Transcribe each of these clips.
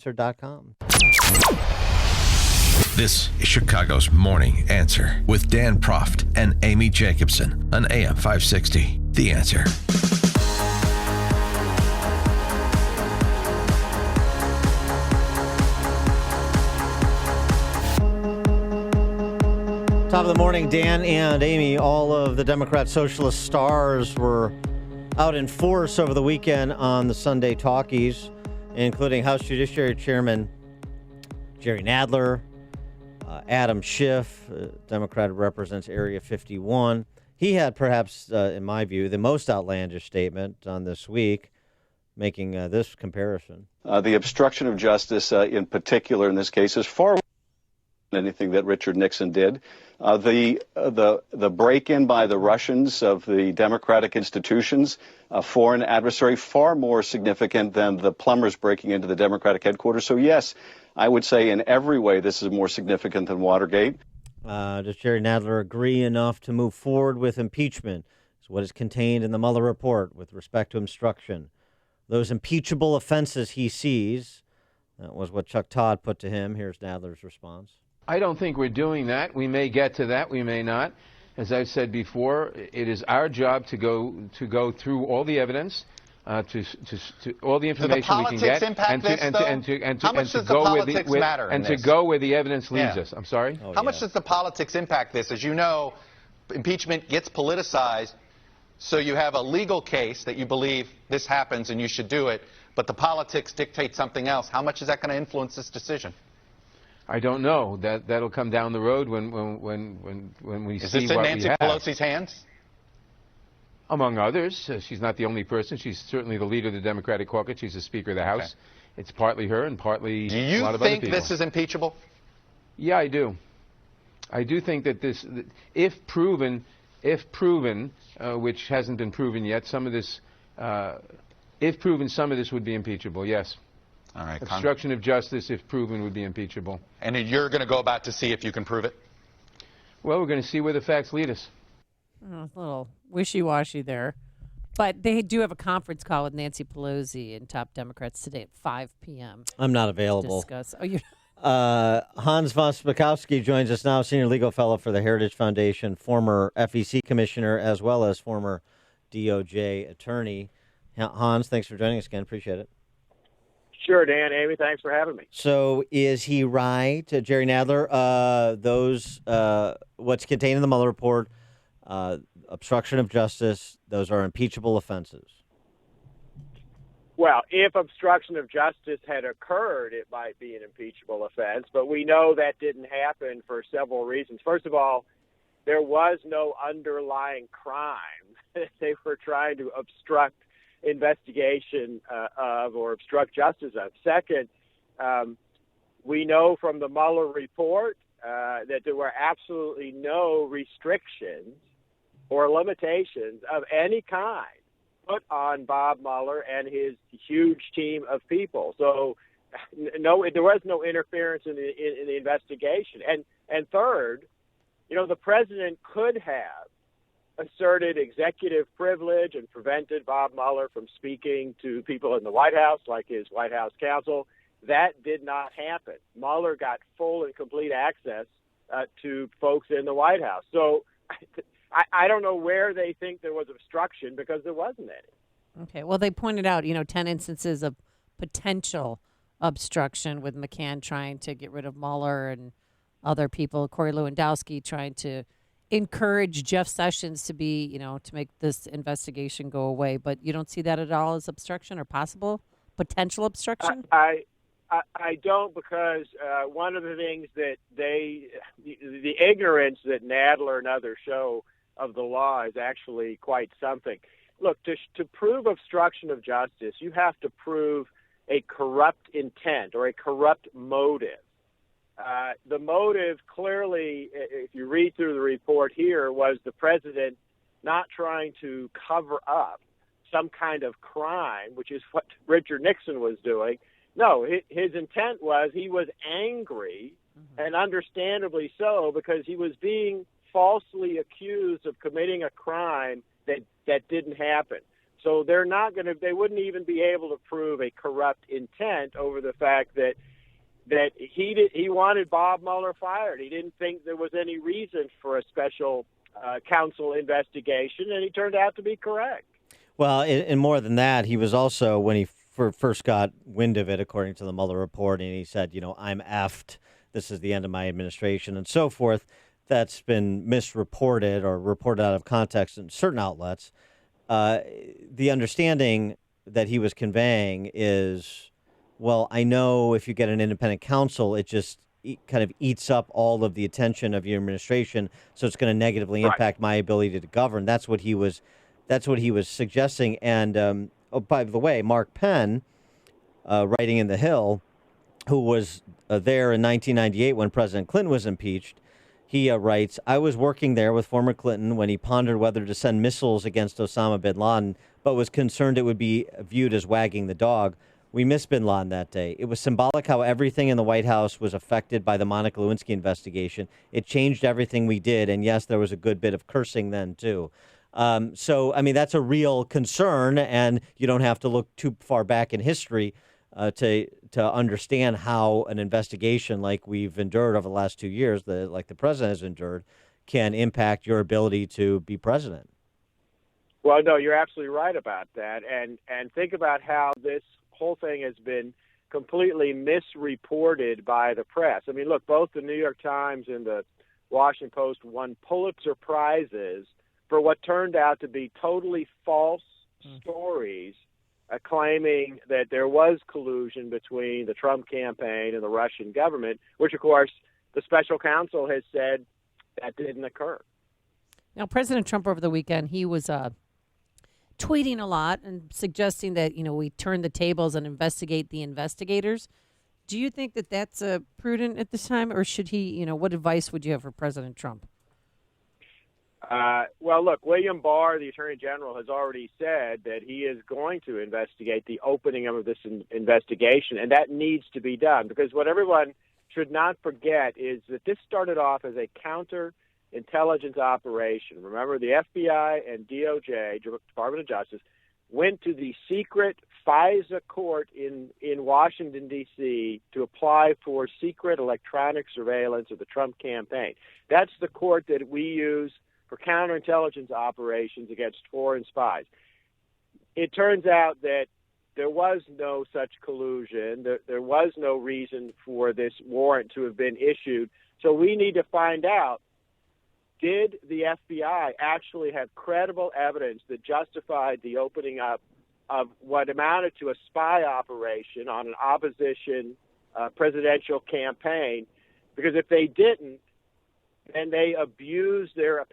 Answer.com. This is Chicago's Morning Answer with Dan Proft and Amy Jacobson on AM 560. The Answer. Top of the morning, Dan and Amy. All of the Democrat Socialist stars were out in force over the weekend on the Sunday talkies, including House Judiciary Chairman Jerry Nadler, Adam Schiff, Democrat who represents Area 51. He had perhaps, in my view, the most outlandish statement on this week, making this comparison. The obstruction of justice in particular in this case is far worse than anything that Richard Nixon did. The break-in by the Russians of the democratic institutions, a foreign adversary, far more significant than the plumbers breaking into the Democratic headquarters. So, yes, I would say in every way this is more significant than Watergate. Does Jerry Nadler agree enough to move forward with impeachment? Is what is contained in the Mueller report with respect to obstruction. Those impeachable offenses he sees, that was what Chuck Todd put to him. Here's Nadler's response. I don't think we're doing that. We may get to that. We may not. As I've said before, it is our job to go through all the evidence, to all the information we can get, and to go where the evidence leads us. I'm sorry. How much does the politics impact this? As you know, impeachment gets politicized, so you have a legal case that you believe this happens and you should do it, but the politics dictate something else. How much is that going to influence this decision? I don't know. That'll come down the road when we see what we have. Is this in Nancy Pelosi's hands? Among others. She's not the only person. She's certainly the leader of the Democratic caucus. She's the Speaker of the House. Okay. It's partly her and partly a lot of other people. Do you think this is impeachable? Yeah, I do. I do think that this, if proven, which hasn't been proven yet, some of this, if proven, some of this would be impeachable, yes. All right. Obstruction of justice, if proven, would be impeachable. And you're going to go about to see if you can prove it? Well, we're going to see where the facts lead us. A little wishy-washy there. But they do have a conference call with Nancy Pelosi and top Democrats today at 5 p.m. I'm not available. Discuss. Oh, you're Hans von Spakovsky joins us now, senior legal fellow for the Heritage Foundation, former FEC commissioner, as well as former DOJ attorney. Hans, thanks for joining us again. Appreciate it. Sure, Dan, Amy, thanks for having me. So is he right, Jerry Nadler, what's contained in the Mueller report, obstruction of justice, those are impeachable offenses? Well, if obstruction of justice had occurred, it might be an impeachable offense, but we know that didn't happen for several reasons. First of all, there was no underlying crime. They were trying to obstruct investigation of or obstruct justice of. Second, we know from the Mueller report that there were absolutely no restrictions or limitations of any kind put on Bob Mueller and his huge team of people. So no, there was no interference in the investigation. And third, the president could have asserted executive privilege and prevented Bob Mueller from speaking to people in the White House, like his White House counsel. That did not happen. Mueller got full and complete access to folks in the White House. So I don't know where they think there was obstruction, because there wasn't any. Okay. Well, they pointed out, 10 instances of potential obstruction with McCann trying to get rid of Mueller and other people, Corey Lewandowski trying to encourage Jeff Sessions to be, to make this investigation go away. But you don't see that at all as obstruction or possible potential obstruction? I don't, because one of the things that the ignorance that Nadler and others show of the law is actually quite something. Look, to prove obstruction of justice, you have to prove a corrupt intent or a corrupt motive. The motive clearly, if you read through the report here, was the president not trying to cover up some kind of crime, which is what Richard Nixon was doing. No, his intent was he was angry, and understandably so, because he was being falsely accused of committing a crime that didn't happen. So they wouldn't even be able to prove a corrupt intent over the fact that he wanted Bob Mueller fired. He didn't think there was any reason for a special counsel investigation, and he turned out to be correct. Well, and more than that, he was also, when he first got wind of it, according to the Mueller report, and he said, I'm effed. This is the end of my administration and so forth. That's been misreported or reported out of context in certain outlets. The understanding that he was conveying is, well, I know if you get an independent counsel, it just kind of eats up all of the attention of your administration, so it's going to negatively impact my ability to govern. That's what he was suggesting. And by the way, Mark Penn, writing in The Hill, who was there in 1998 when President Clinton was impeached, he writes, I was working there with former Clinton when he pondered whether to send missiles against Osama bin Laden, but was concerned it would be viewed as wagging the dog. We missed bin Laden that day. It was symbolic how everything in the White House was affected by the Monica Lewinsky investigation. It changed everything we did. And yes, there was a good bit of cursing then, too. So, I mean, that's a real concern, and you don't have to look too far back in history to understand how an investigation like we've endured over the last 2 years, like the president has endured, can impact your ability to be president. Well, no, you're absolutely right about that. And think about how this whole thing has been completely misreported by the press. I mean, look, both the New York Times and the Washington Post won Pulitzer Prizes for what turned out to be totally false stories claiming that there was collusion between the Trump campaign and the Russian government, which, of course, the special counsel has said that didn't occur. Now, President Trump over the weekend, he was tweeting a lot and suggesting that, we turn the tables and investigate the investigators. Do you think that that's prudent at this time, or should he, what advice would you have for President Trump? Well, look, William Barr, the Attorney General, has already said that he is going to investigate the opening of this investigation, and that needs to be done, because what everyone should not forget is that this started off as a counterintelligence operation. Remember, the FBI and DOJ, Department of Justice, went to the secret FISA court in Washington, D.C. to apply for secret electronic surveillance of the Trump campaign. That's the court that we use for counterintelligence operations against foreign spies. It turns out that there was no such collusion. There was no reason for this warrant to have been issued. So we need to find out, did the FBI actually have credible evidence that justified the opening up of what amounted to a spy operation on an opposition presidential campaign? Because if they didn't, then they abused their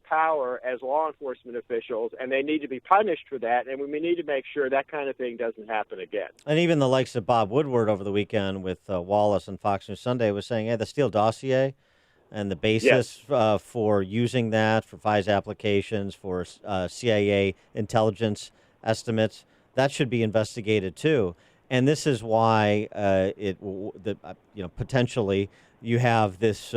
power as law enforcement officials, and they need to be punished for that, and we need to make sure that kind of thing doesn't happen again. And even the likes of Bob Woodward over the weekend with Wallace and Fox News Sunday was saying, hey, the Steele dossier and the basis for using that for FISA applications, for CIA intelligence estimates, that should be investigated too. And this is why potentially you have this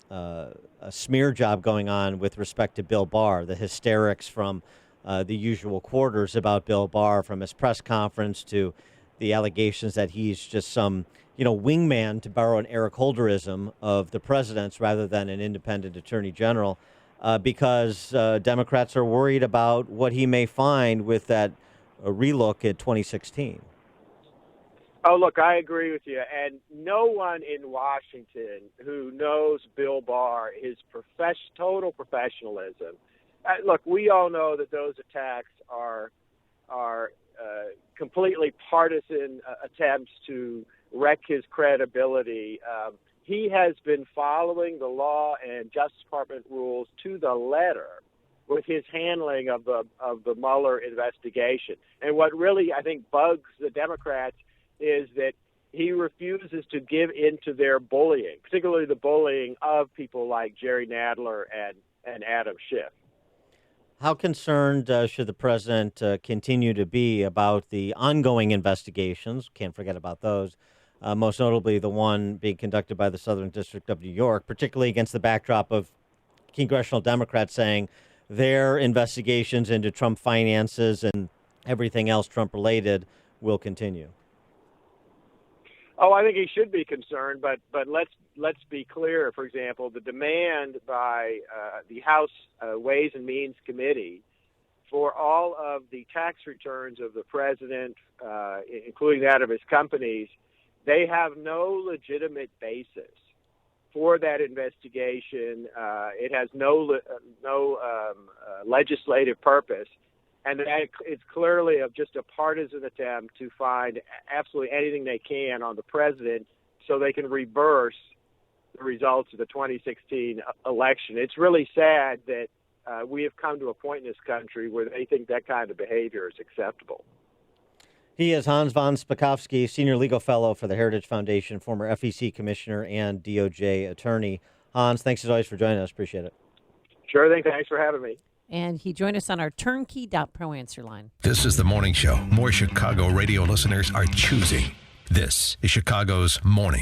a smear job going on with respect to Bill Barr, the hysterics from the usual quarters about Bill Barr, from his press conference to the allegations that he's just some, wingman, to borrow an Eric Holderism, of the president's rather than an independent attorney general, because Democrats are worried about what he may find with that relook at 2016. Oh, look, I agree with you. And no one in Washington who knows Bill Barr, his total professionalism. Look, we all know that those attacks are completely partisan attempts to wreck his credibility. He has been following the law and Justice Department rules to the letter with his handling of the Mueller investigation. And what really, I think, bugs the Democrats is that he refuses to give in to their bullying, particularly the bullying of people like Jerry Nadler and Adam Schiff. How concerned should the president continue to be about the ongoing investigations? Can't forget about those. Most notably the one being conducted by the Southern District of New York, particularly against the backdrop of congressional Democrats saying their investigations into Trump finances and everything else Trump-related will continue. Oh, I think he should be concerned, but let's be clear. For example, the demand by the House Ways and Means Committee for all of the tax returns of the president, including that of his companies, they have no legitimate basis for that investigation. It has no legislative purpose. And it's clearly just a partisan attempt to find absolutely anything they can on the president so they can reverse the results of the 2016 election. It's really sad that we have come to a point in this country where they think that kind of behavior is acceptable. He is Hans von Spakovsky, Senior Legal Fellow for the Heritage Foundation, former FEC Commissioner and DOJ Attorney. Hans, thanks as always for joining us. Appreciate it. Sure thing. Thanks for having me. And he joined us on our turnkey.pro answer line. This is the morning show more Chicago radio listeners are choosing. This is Chicago's Morning